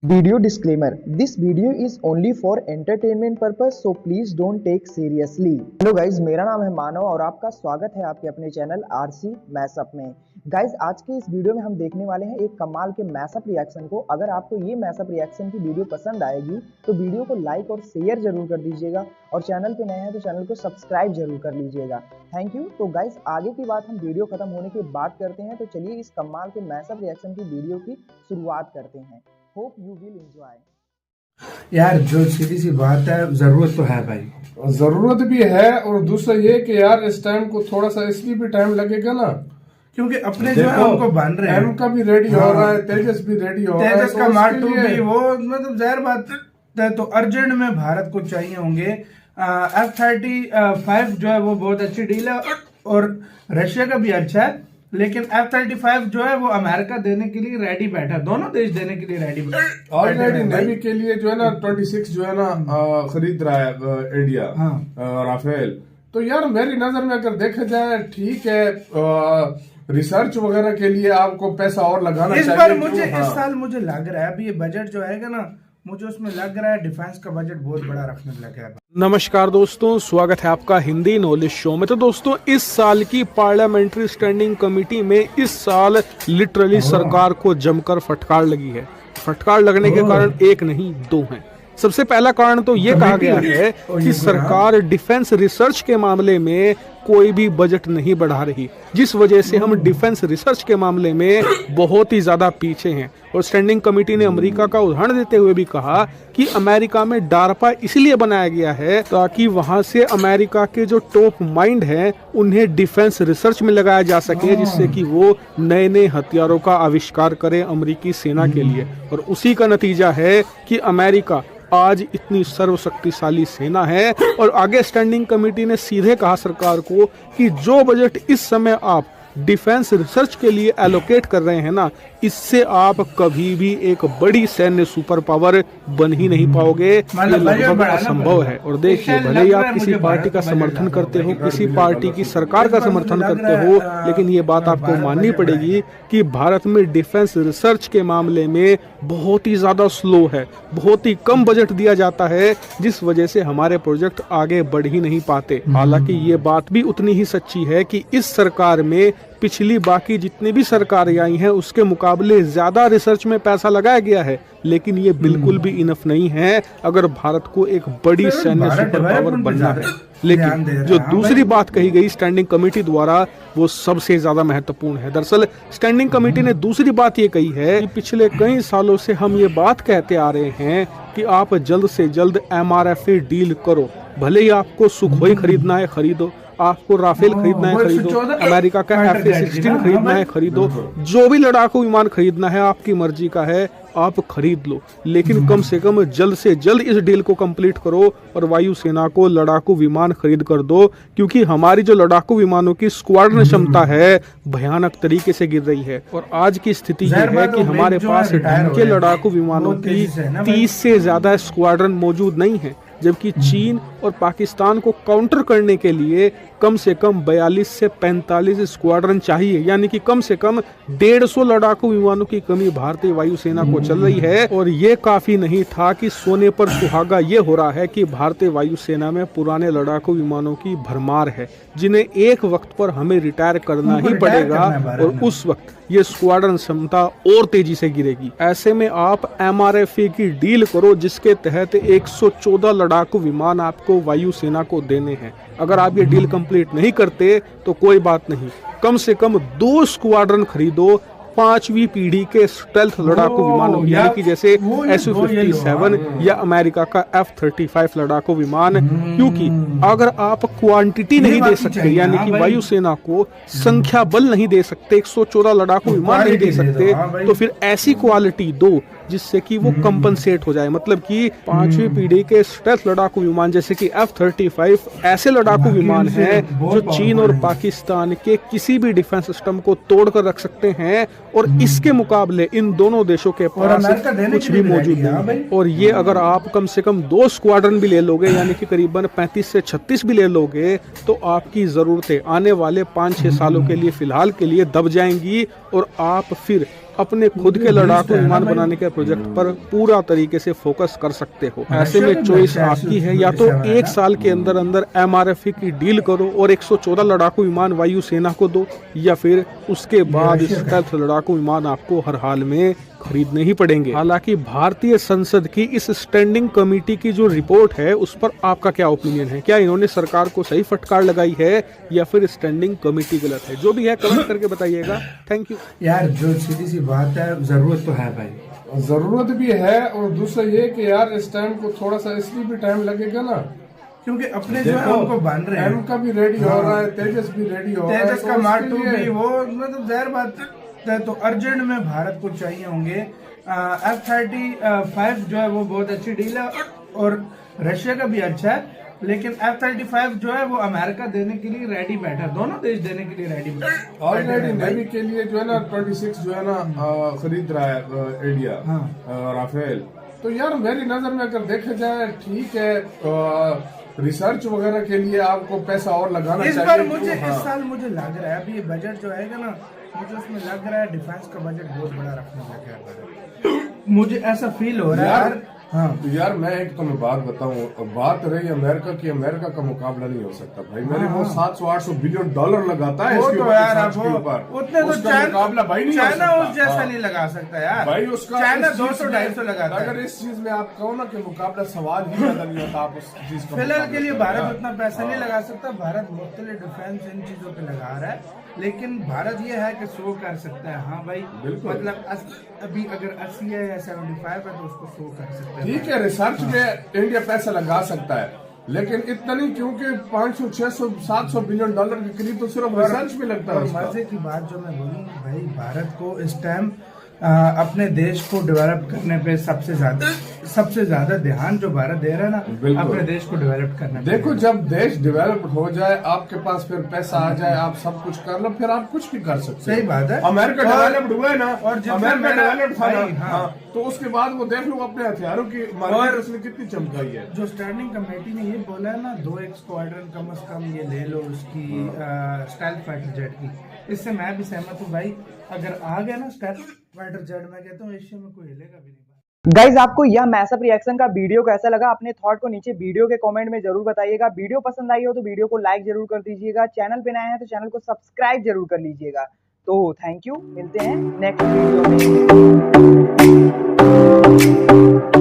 Video disclaimer: This video is only for entertainment purpose, so please don't take seriously. Hello guys, मेरा नाम है मानव और आपका स्वागत है आपके अपने चैनल आरसी मैशअप में। गाइज, आज के इस वीडियो में हम देखने वाले हैं एक कमाल के मैशअप रिएक्शन को। अगर आपको ये मैशअप रिएक्शन की वीडियो पसंद आएगी तो वीडियो को लाइक और शेयर जरूर कर दीजिएगा और चैनल पे नए हैं तो चैनल को सब्सक्राइब जरूर कर लीजिएगा। Thank you. तो गाइज, आगे की बात हम वीडियो खत्म होने के बाद करते हैं, तो चलिए इस कमाल के मैशअप रिएक्शन की वीडियो की शुरुआत करते हैं। Hope you will enjoy. यार जो सीधी सी बात है, जरूरत तो है भाई, जरूरत भी है। और दूसरा ये कि यार इस टाइम को थोड़ा सा इसलिए भी टाइम लगेगा ना, क्योंकि अपने जो है उनको बन रहे हैं। एम का भी रेडी हो रहा है, तेजस भी रेडी हो रहा है, तेजस का मार्क 2 भी, वो मतलब जाहिर बात है। तो अर्जेंट में भारत को चाहिए होंगे F-35 जो है वो बहुत अच्छी डील है और रशिया का भी अच्छा है, लेकिन F-35 जो है वो अमेरिका देने के लिए रेडी बैठा है, दोनों देश देने के लिए रेडी बैठा। ऑलरेडी नेवी के लिए जो है ना 26 जो है ना खरीद रहा है इंडिया। राफेल तो यार मेरी नजर में अगर देखा जाए ठीक है, रिसर्च वगैरह के लिए आपको पैसा और लगाना चाहिए। इस बार मुझे इस साल मुझे लग रहा है अभी ये बजट जो आएगा ना, मुझे उसमें लग रहा है डिफेंस का बजट बहुत बड़ा रखने लगा है। नमस्कार दोस्तों, स्वागत है आपका हिंदी नॉलेज शो में। तो दोस्तों, इस साल की पार्लियामेंट्री स्टैंडिंग कमेटी में इस साल लिटरली सरकार को जमकर फटकार लगी है। फटकार लगने के कारण एक नहीं दो हैं। सबसे पहला कारण तो ये कहा गया है कि सरकार डिफेंस रिसर्च के मामले में कोई भी बजट नहीं बढ़ा रही, जिस वजह से हम डिफेंस रिसर्च के मामले में बहुत ही ज्यादा पीछे हैं। और स्टैंडिंग कमेटी ने अमेरिका का उदाहरण देते हुए भी कहा कि अमेरिका में डारपा इसलिए बनाया गया है ताकि वहां से अमेरिका के जो टॉप माइंड हैं उन्हें डिफेंस रिसर्च में लगाया जा सके, जिससे कि वो नए नए हथियारों का आविष्कार करें अमेरिकी सेना के लिए। और उसी का नतीजा है कि अमेरिका आज इतनी सर्वशक्तिशाली सेना है। और आगे स्टैंडिंग कमेटी ने सीधे कहा सरकार को कि जो बजट इस समय आप डिफेंस रिसर्च के लिए एलोकेट कर रहे हैं ना, इससे आप कभी भी एक बड़ी सैन्य सुपर पावर बन ही नहीं पाओगे। ये लगभग असंभव है। और देखिए, भले ही आप किसी पार्टी का समर्थन करते हो, किसी पार्टी की सरकार का समर्थन करते हो, लेकिन ये बात आपको माननी पड़ेगी कि भारत में डिफेंस रिसर्च के मामले में बहुत ही ज्यादा स्लो है, बहुत ही कम बजट दिया जाता है, जिस वजह से हमारे प्रोजेक्ट आगे बढ़ ही नहीं पाते। हालांकि ये बात भी उतनी ही सच्ची है कि इस सरकार में पिछली बाकी जितनी भी सरकारें आई हैं उसके मुकाबले ज्यादा रिसर्च में पैसा लगाया गया है, लेकिन ये बिल्कुल भी इनफ नहीं है अगर भारत को एक बड़ी सैन्य सुपर पावर बनना है। लेकिन जो दूसरी बात कही गई स्टैंडिंग कमेटी द्वारा, वो सबसे ज्यादा महत्वपूर्ण है। दरअसल स्टैंडिंग कमेटी ने दूसरी बात ये कही है कि पिछले कई सालों से हम ये बात कहते आ रहे हैं कि आप जल्द से जल्द MRFA डील करो। भले ही आपको सुखोई खरीदना है खरीदो, आपको राफेल खरीदना है खरीदो, अमेरिका का F-16 खरीदना है खरीदो, जो भी लड़ाकू विमान खरीदना है आपकी मर्जी का है, आप खरीद लो। लेकिन कम से कम जल्द से जल्द इस डील को कंप्लीट करो और वायुसेना को लड़ाकू विमान खरीद कर दो, क्योंकि हमारी जो लड़ाकू विमानों की स्क्वाड्रन क्षमता है भयानक तरीके से गिर रही है। और आज की स्थिति यह है कि हमारे पास ढंग के लड़ाकू विमानों की 30 से ज्यादा स्क्वाड्रन मौजूद नहीं है, जबकि चीन और पाकिस्तान को काउंटर करने के लिए कम से कम 42 से 45 स्क्वाड्रन चाहिए, यानी कि कम से कम 150 लड़ाकू विमानों की कमी भारतीय वायुसेना को चल रही है। और ये काफी नहीं था कि सोने पर सुहागा ये हो रहा है कि भारतीय वायुसेना में पुराने लड़ाकू विमानों की भरमार है, जिन्हें एक वक्त पर हमें रिटायर करना ही पड़ेगा और उस वक्त ये स्क्वाड्रन क्षमता और तेजी से गिरेगी। ऐसे में आप MRFA की डील करो, जिसके तहत 114 लड़ाकू विमान आपको वायुसेना को देने हैं। अगर आप ये डील कंप्लीट नहीं करते तो कोई बात नहीं, कम से कम 2 स्क्वाड्रन खरीदो 5वीं पीढ़ी के स्टेल्थ लड़ाकू विमानों, यानी कि जैसे Su-57 या अमेरिका का F-35 लड़ाकू विमान। क्योंकि अगर आप क्वांटिटी नहीं दे सकते, यानी कि वायुसेना को संख्या बल नहीं दे सकते, 114 लड़ाकू विमान नहीं दे सकते, तो फिर ऐसी क्वालिटी दो जिससे कि वो कंपनसेट हो जाए। मतलब कि 5वीं पीढ़ी के स्टेल्थ लड़ाकू विमान जैसे कि F-35 ऐसे लड़ाकू विमान हैं जो चीन और पाकिस्तान के किसी भी डिफेंस सिस्टम को तोड़ कर रख सकते हैं, और इसके मुकाबले इन दोनों देशों के पास कुछ भी मौजूद नहीं है। और ये अगर आप कम से कम 2 स्क्वाड्रन भी ले लोगे, यानी कि करीबन 35 से 36 भी ले लोगे, तो आपकी जरूरतें आने वाले 5-6 सालों के लिए फिलहाल के लिए दब जाएंगी और आप फिर अपने खुद के लड़ाकू विमान बनाने के प्रोजेक्ट पर पूरा तरीके से फोकस कर सकते हो। ऐसे में चॉइस आपकी है, या तो 1 साल के अंदर अंदर MRF की डील करो और 114 लड़ाकू विमान वायुसेना को दो, या फिर उसके बाद स्टेल्थ लड़ाकू विमान आपको हर हाल में खरीदने ही पड़ेंगे। हालांकि भारतीय संसद की इस स्टैंडिंग कमेटी की जो रिपोर्ट है उस पर आपका क्या ओपिनियन है? क्या इन्होंने सरकार को सही फटकार लगाई है या फिर स्टैंडिंग कमेटी गलत है? जो भी है कमेंट करके बताइएगा। Thank you. यार जो सीधी सी बात है, जरूरत तो है भाई, जरूरत भी है, और दूसरा ये कि यार इस टाइम को थोड़ा सा इसलिए भी टाइम लगेगा ना, क्योंकि अपने जो है उनको बन रहे हैं। एम का भी रेडी हो रहा है, तेजस भी रेडी हो रहा है, तेजस का मार्क 2 भी, वो मतलब जाहिर बात है, तो अर्जेंट में भारत को चाहिए होंगे। F-35 जो है वो बहुत अच्छी डील है और रशिया का भी अच्छा है, लेकिन F-35 जो है वो अमेरिका देने के लिए रेडी बैठा है, दोनों देश देने के लिए रेडी बैठा। ऑलरेडी नेवी के लिए जो है ना 26 जो है ना खरीद रहा है इंडिया राफेल। तो यार मेरी नजर में अगर देखा जाए ठीक है, रिसर्च वगैरह के लिए आपको पैसा और लगाना चाहिए। इस बार मुझे इस साल मुझे लग रहा है, अभी ये बजट जो आएगा ना, मुझे उसमें लग रहा है डिफेंस का बजट बहुत बड़ा रखने लगा है। मुझे ऐसा फील हो रहा है यार। हाँ तो यार मैं एक तुम्हें बात बताऊं, बात रही अमेरिका की, अमेरिका का मुकाबला नहीं हो सकता भाई। मेरे वो 700-800 बिलियन डॉलर लगाता है इसके ऊपर, उतने तो मुकाबला भाई नहीं, चाइना उस जैसा नहीं लगा सकता यार भाई। उसका चाइना 200-250 लगाता है। अगर इस चीज में आप कहो ना कि मुकाबला सवाल ही ज्यादा नहीं होता, आप उस चीज का फिलहाल के लिए भारत उतना पैसा नहीं लगा सकता। भारत मुख्तलिफ डिफेंस इन चीजों पे लगा रहा है, लेकिन भारत ये है कि शो कर सकता है। हाँ भाई, मतलब अभी अगर 80 है या 75 है तो उसको शो कर सकता है। ठीक है, रिसर्च में इंडिया पैसा लगा सकता है, लेकिन इतना नहीं, क्योंकि 500, 600, 700 बिलियन डॉलर के करीब तो सिर्फ रिसर्च में लगता है। मजे की बात जो मैं बोलूँ भाई, भारत को इस टाइम अपने देश को डेवलप करने पे सबसे ज्यादा ध्यान जो भारत दे रहा है ना, अपने देश को डेवलप करने पे। देखो जब देश डेवलप हो जाए, आपके पास फिर पैसा आ जाए, आप सब कुछ कर लो, फिर आप कुछ भी कर सकते हैं। सही बात है। अमेरिका डेवलप्ड हुआ है ना, और अमेरिका डेवलप्ड था ना, हाँ। तो उसके बाद वो देख लो अपने हथियारों की मार्केट उसने कितनी चमकाई है। जो स्टैंडिंग कमेटी ने ये बोला है ना, 2 स्क्वाड्रन कम से कम ये ले लो उसकी स्टाइल फाइटर जेट की, इससे मैं भी सहमत हूँ भाई। अगर आ गया ना स्टाइल फाइटर जेट, मैं कहता हूँ एशिया में कोई हिलेगा भी नहीं। गाइज आपको यह मैसअप रिएक्शन का वीडियो कैसा लगा? अपने थॉट को नीचे वीडियो के कमेंट में जरूर बताइएगा। वीडियो पसंद आई हो तो वीडियो को लाइक जरूर कर दीजिएगा। चैनल पे नए हैं तो चैनल को सब्सक्राइब जरूर कर लीजिएगा। तो थैंक यू, मिलते हैं नेक्स्ट वीडियो में।